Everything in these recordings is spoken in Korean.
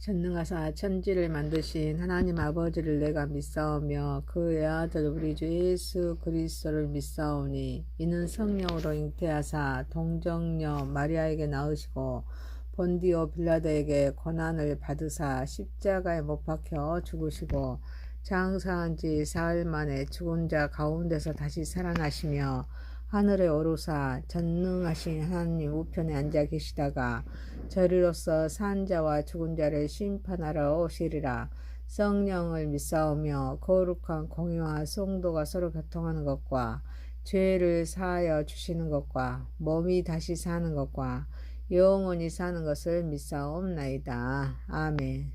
전능하사 천지를 만드신 하나님 아버지를 내가 믿사오며 그 외아들 우리 주 예수 그리스도를 믿사오니 이는 성령으로 잉태하사 동정녀 마리아에게 낳으시고 본디오 빌라도에게 고난을 받으사 십자가에 못 박혀 죽으시고 장사한 지 사흘 만에 죽은 자 가운데서 다시 살아나시며 하늘에 오르사 전능하신 하나님 우편에 앉아 계시다가 저리로서 산 자와 죽은 자를 심판하러 오시리라. 성령을 믿사오며 거룩한 공의와 성도가 서로 교통하는 것과 죄를 사하여 주시는 것과 몸이 다시 사는 것과 영원히 사는 것을 믿사옵나이다. 아멘.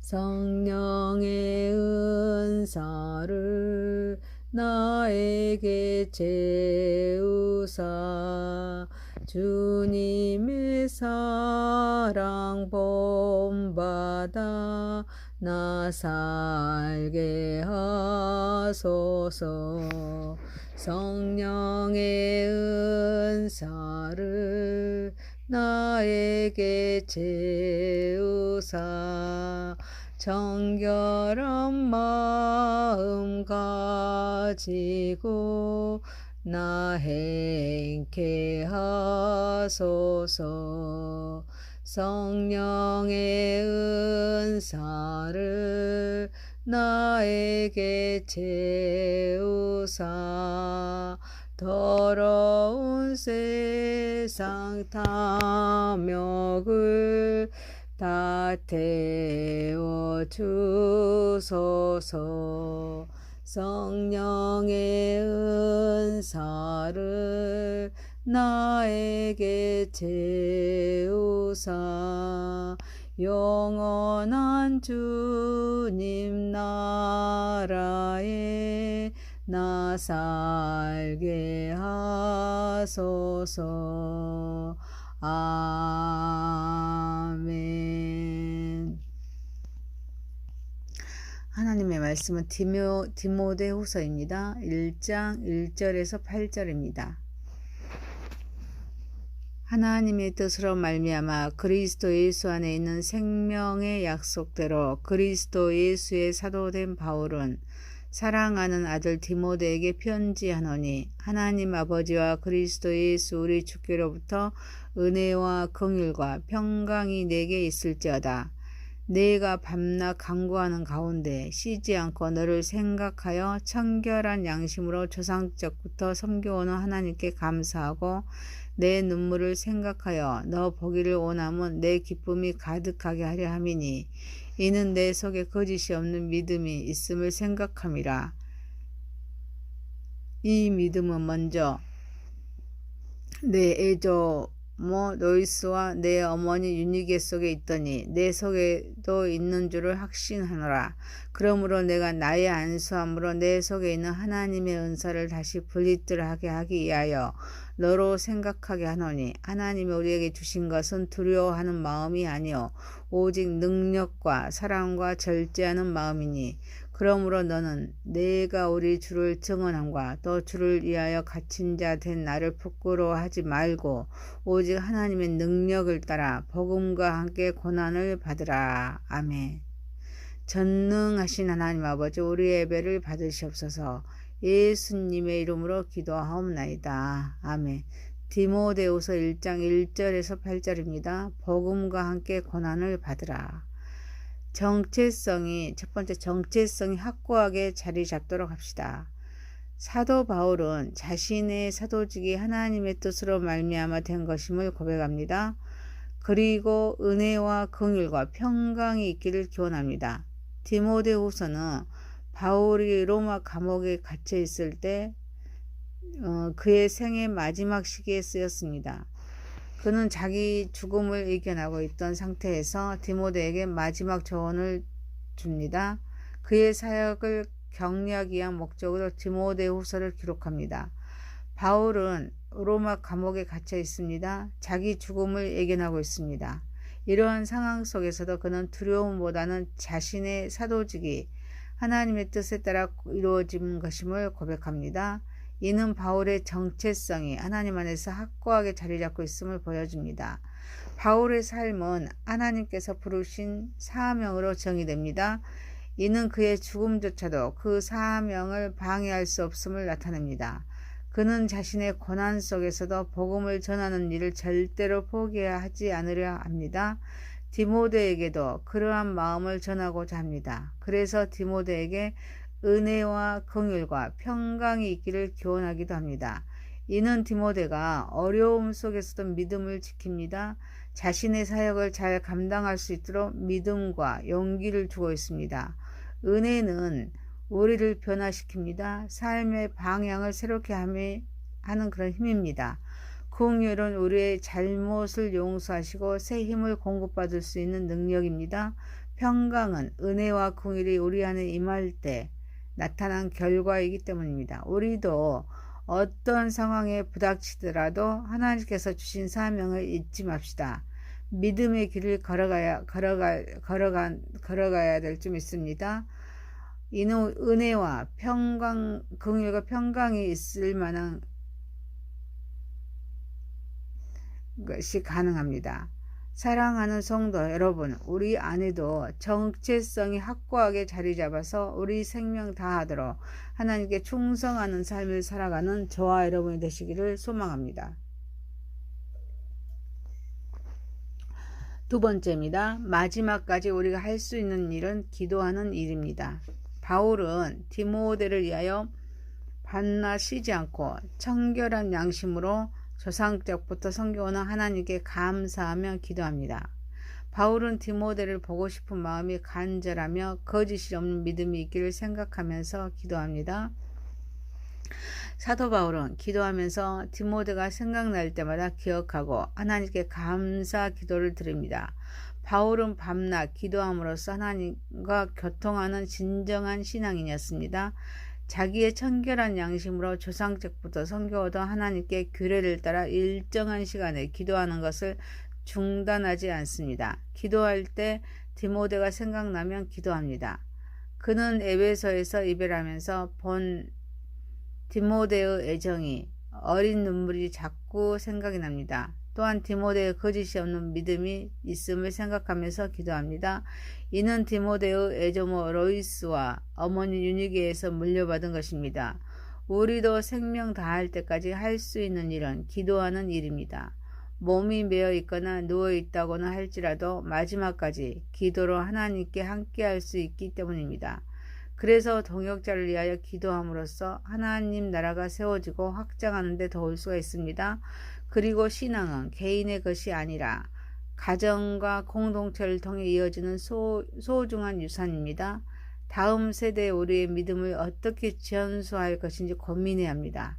성령의 은사를 나에게 채우사 주님의 사랑 본받아 나 살게 하소서. 성령의 은사를 나에게 채우사 정결한 마음 가지고 나 행케 하소서. 성령의 은사를 나에게 채우사 더러운 세상 탐욕을 다 태워 주소서. 성령의 은사를 나에게 채우사 영원한 주님 나라에 나 살게 하소서. 아멘. 하나님의 말씀은 디모데후서입니다. 1장 1절에서 8절입니다. 하나님의 뜻으로 말미암아 그리스도 예수 안에 있는 생명의 약속대로 그리스도 예수의 사도된 바울은 사랑하는 아들 디모데에게 편지하노니 하나님 아버지와 그리스도 예수 우리 주께로부터 은혜와 긍휼과 평강이 내게 있을지어다. 내가 밤낮 간구하는 가운데 쉬지 않고 너를 생각하여 청결한 양심으로 조상적부터 섬겨오는 하나님께 감사하고 내 눈물을 생각하여 너 보기를 원하면 내 기쁨이 가득하게 하려 함이니 이는 내 속에 거짓이 없는 믿음이 있음을 생각함이라. 이 믿음은 먼저 내 애조 로이스와 내 어머니 유니게 속에 있더니 내 속에도 있는 줄을 확신하노라. 그러므로 내가 나의 안수함으로 내 속에 있는 하나님의 은사를 다시 분리들하게 하기 위하여 너로 생각하게 하노니 하나님이 우리에게 주신 것은 두려워하는 마음이 아니요 오직 능력과 사랑과 절제하는 마음이니 그러므로 너는 내가 우리 주를 증언함과 또 주를 위하여 갇힌 자 된 나를 부끄러워하지 말고 오직 하나님의 능력을 따라 복음과 함께 고난을 받으라. 아멘. 전능하신 하나님 아버지 우리의 예배를 받으시옵소서. 예수님의 이름으로 기도하옵나이다. 아멘. 디모데후서 1장 1절에서 8절입니다. 복음과 함께 고난을 받으라. 첫 번째 정체성이 확고하게 자리 잡도록 합시다. 사도 바울은 자신의 사도직이 하나님의 뜻으로 말미암아 된 것임을 고백합니다. 그리고 은혜와 긍휼과 평강이 있기를 기원합니다. 디모데후서는 바울이 로마 감옥에 갇혀 있을 때 그의 생의 마지막 시기에 쓰였습니다. 그는 자기 죽음을 이겨나고 있던 상태에서 디모데에게 마지막 조언을 줍니다. 그의 사역을 격려하기 위한 목적으로 디모데후서를 기록합니다. 바울은 로마 감옥에 갇혀 있습니다. 자기 죽음을 예견하고 있습니다. 이러한 상황 속에서도 그는 두려움보다는 자신의 사도직이 하나님의 뜻에 따라 이루어진 것임을 고백합니다. 이는 바울의 정체성이 하나님 안에서 확고하게 자리 잡고 있음을 보여줍니다. 바울의 삶은 하나님께서 부르신 사명으로 정의됩니다. 이는 그의 죽음조차도 그 사명을 방해할 수 없음을 나타냅니다. 그는 자신의 고난 속에서도 복음을 전하는 일을 절대로 포기하지 않으려 합니다. 디모데에게도 그러한 마음을 전하고자 합니다. 그래서 디모데에게 은혜와 긍휼과 평강이 있기를 교훈하기도 합니다. 이는 디모데가 어려움 속에서도 믿음을 지킵니다. 자신의 사역을 잘 감당할 수 있도록 믿음과 용기를 주고 있습니다. 은혜는 우리를 변화시킵니다. 삶의 방향을 새롭게 하는 그런 힘입니다. 긍휼은 우리의 잘못을 용서하시고 새 힘을 공급받을 수 있는 능력입니다. 평강은 은혜와 긍휼이 우리 안에 임할 때 나타난 결과이기 때문입니다. 우리도 어떤 상황에 부닥치더라도 하나님께서 주신 사명을 잊지 맙시다. 믿음의 길을 걸어가야 될 줄 믿습니다. 이는 은혜와 평강, 긍휼과 평강이 있을 만한 것이 가능합니다. 사랑하는 성도 여러분, 우리 안에도 정체성이 확고하게 자리 잡아서 우리 생명 다하도록 하나님께 충성하는 삶을 살아가는 저와 여러분이 되시기를 소망합니다. 두 번째입니다. 마지막까지 우리가 할 수 있는 일은 기도하는 일입니다. 바울은 디모데를 위하여 반나 쉬지 않고 청결한 양심으로 조상 때부터 섬겨오는 하나님께 감사하며 기도합니다. 바울은 디모데를 보고 싶은 마음이 간절하며 거짓이 없는 믿음이 있기를 생각하면서 기도합니다. 사도 바울은 기도하면서 디모데가 생각날 때마다 기억하고 하나님께 감사 기도를 드립니다. 바울은 밤낮 기도함으로써 하나님과 교통하는 진정한 신앙인이었습니다. 자기의 청결한 양심으로 조상적부터 섬겨오던 하나님께 규례를 따라 일정한 시간에 기도하는 것을 중단하지 않습니다. 기도할 때 디모데가 생각나면 기도합니다. 그는 에베소에서 이별하면서 본 디모데의 애정이 어린 눈물이 자꾸 생각이 납니다. 또한 디모데의 거짓이 없는 믿음이 있음을 생각하면서 기도합니다. 이는 디모데의 애조모 로이스와 어머니 유니게에서 물려받은 것입니다. 우리도 생명 다할 때까지 할 수 있는 일은 기도하는 일입니다. 몸이 메어 있거나 누워 있다고는 할지라도 마지막까지 기도로 하나님께 함께할 수 있기 때문입니다. 그래서 동역자를 위하여 기도함으로써 하나님 나라가 세워지고 확장하는 데 도울 수가 있습니다. 그리고 신앙은 개인의 것이 아니라 가정과 공동체를 통해 이어지는 소중한 유산입니다. 다음 세대의 우리의 믿음을 어떻게 전수할 것인지 고민해야 합니다.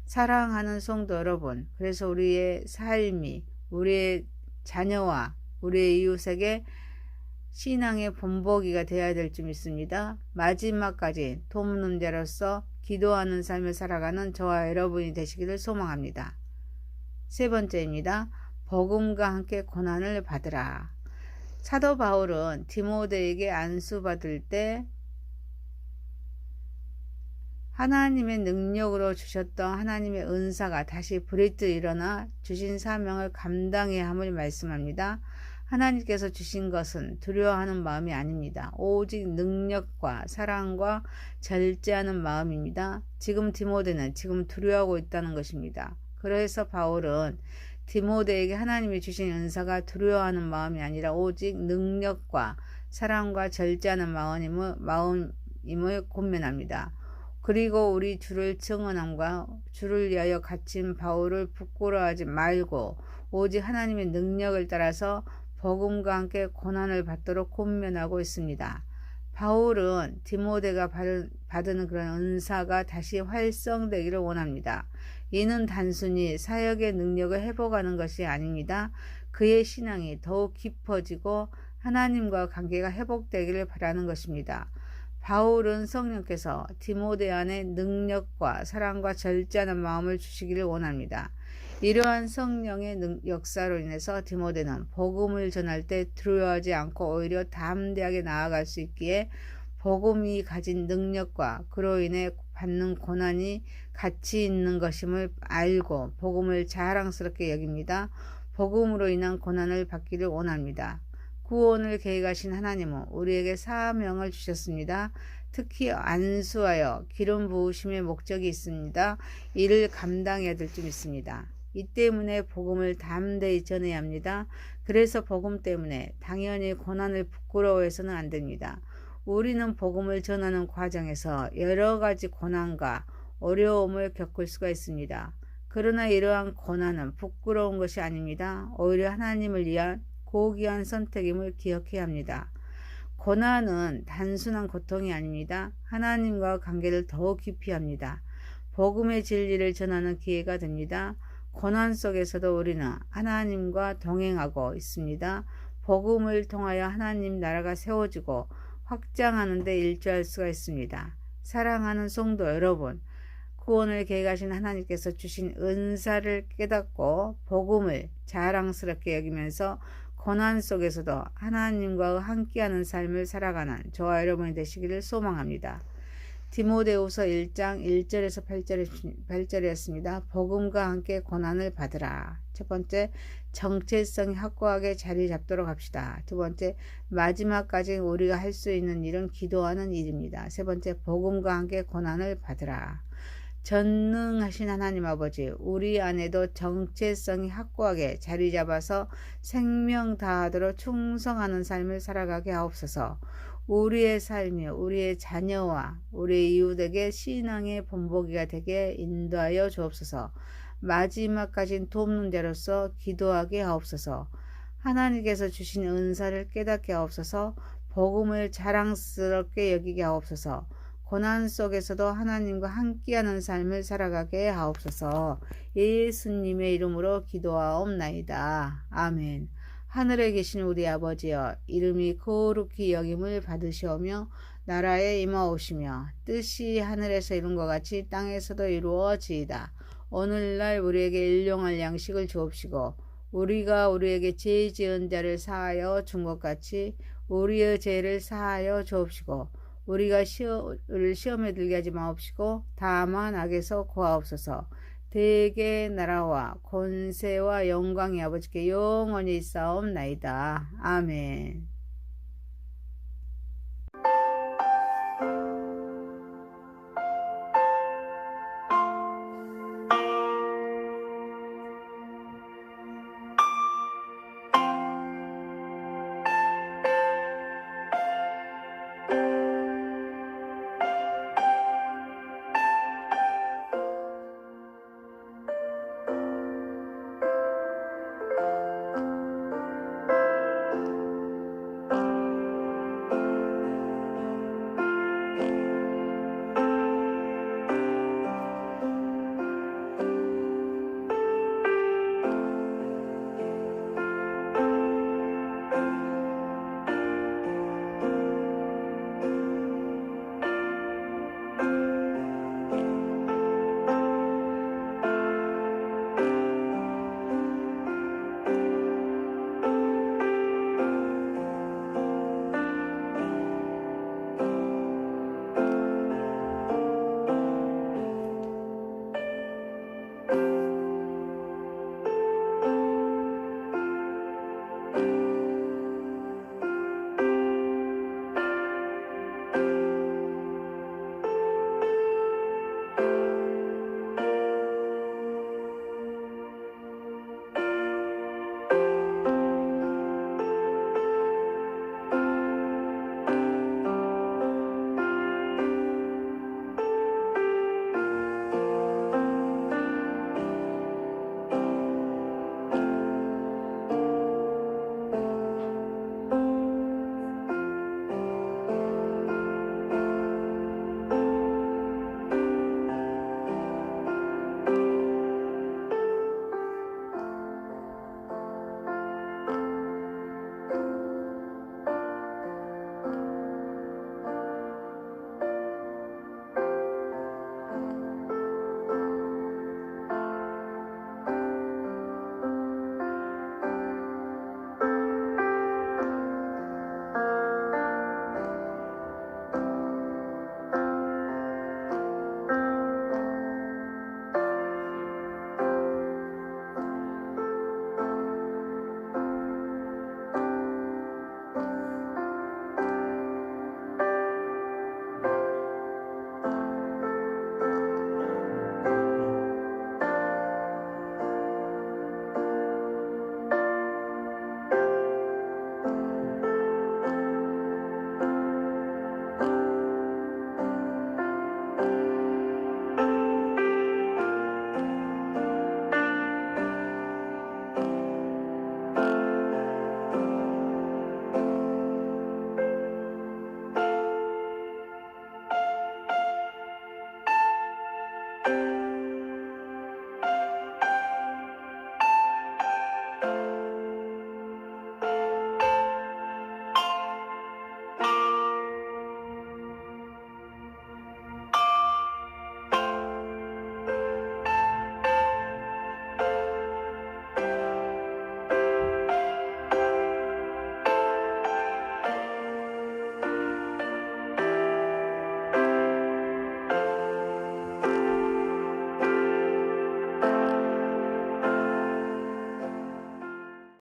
사랑하는 성도 여러분, 그래서 우리의 삶이 우리의 자녀와 우리의 이웃에게 신앙의 본보기가 되어야 될 줄 믿습니다. 마지막까지 돕는 자로서 기도하는 삶을 살아가는 저와 여러분이 되시기를 소망합니다. 세 번째입니다. 복음과 함께 고난을 받으라. 사도 바울은 디모데에게 안수받을 때 하나님의 능력으로 주셨던 하나님의 은사가 다시 불일듯 일어나 주신 사명을 감당해야 함을 말씀합니다. 하나님께서 주신 것은 두려워하는 마음이 아닙니다. 오직 능력과 사랑과 절제하는 마음입니다. 지금 디모데는 지금 두려워하고 있다는 것입니다. 그래서 바울은 디모데에게 하나님이 주신 은사가 두려워하는 마음이 아니라 오직 능력과 사랑과 절제하는 마음임을 권면합니다. 그리고 우리 주를 증언함과 주를 위하여 갇힌 바울을 부끄러워하지 말고 오직 하나님의 능력을 따라서 복음과 함께 고난을 받도록 권면하고 있습니다. 바울은 디모데가 받은 그런 은사가 다시 활성되기를 원합니다. 이는 단순히 사역의 능력을 회복하는 것이 아닙니다. 그의 신앙이 더욱 깊어지고 하나님과 관계가 회복되기를 바라는 것입니다. 바울은 성령께서 디모데 안에 능력과 사랑과 절제하는 마음을 주시기를 원합니다. 이러한 성령의 역사로 인해서 디모데는 복음을 전할 때 두려워하지 않고 오히려 담대하게 나아갈 수 있기에 복음이 가진 능력과 그로 인해 받는 고난이 가치 있는 것임을 알고 복음을 자랑스럽게 여깁니다. 복음으로 인한 고난을 받기를 원합니다. 구원을 계획하신 하나님은 우리에게 사명을 주셨습니다. 특히 안수하여 기름 부으심의 목적이 있습니다. 이를 감당해야 될 줄 믿습니다. 이 때문에 복음을 담대히 전해야 합니다. 그래서 복음 때문에 당연히 고난을 부끄러워해서는 안 됩니다. 우리는 복음을 전하는 과정에서 여러 가지 고난과 어려움을 겪을 수가 있습니다. 그러나 이러한 고난은 부끄러운 것이 아닙니다. 오히려 하나님을 위한 고귀한 선택임을 기억해야 합니다. 고난은 단순한 고통이 아닙니다. 하나님과 관계를 더욱 깊이 합니다. 복음의 진리를 전하는 기회가 됩니다. 고난 속에서도 우리는 하나님과 동행하고 있습니다. 복음을 통하여 하나님 나라가 세워지고 확장하는 데 일조할 수가 있습니다. 사랑하는 성도 여러분, 구원을 계획하신 하나님께서 주신 은사를 깨닫고 복음을 자랑스럽게 여기면서 고난 속에서도 하나님과 함께하는 삶을 살아가는 저와 여러분이 되시기를 소망합니다. 디모데후서 1장 1절에서 8절이었습니다. 복음과 함께 고난을 받으라. 첫 번째, 정체성이 확고하게 자리 잡도록 합시다. 두 번째, 마지막까지 우리가 할 수 있는 일은 기도하는 일입니다. 세 번째, 복음과 함께 고난을 받으라. 전능하신 하나님 아버지, 우리 안에도 정체성이 확고하게 자리 잡아서 생명 다하도록 충성하는 삶을 살아가게 하옵소서. 우리의 삶이 우리의 자녀와 우리의 이웃에게 신앙의 본보기가 되게 인도하여 주옵소서. 마지막까지 돕는 자로서 기도하게 하옵소서. 하나님께서 주신 은사를 깨닫게 하옵소서. 복음을 자랑스럽게 여기게 하옵소서. 고난 속에서도 하나님과 함께하는 삶을 살아가게 하옵소서. 예수님의 이름으로 기도하옵나이다. 아멘. 하늘에 계신 우리 아버지여, 이름이 거룩히 여김을 받으시오며 나라에 임하오시며 뜻이 하늘에서 이룬 것 같이 땅에서도 이루어지이다. 오늘날 우리에게 일용할 양식을 주옵시고 우리가 우리에게 죄 지은 자를 사하여 준 것 같이 우리의 죄를 사하여 주옵시고 우리가 시험에 들게 하지 마옵시고 다만 악에서 구하옵소서. 대개 나라와 권세와 영광이 아버지께 영원히 있사옵나이다. 아멘.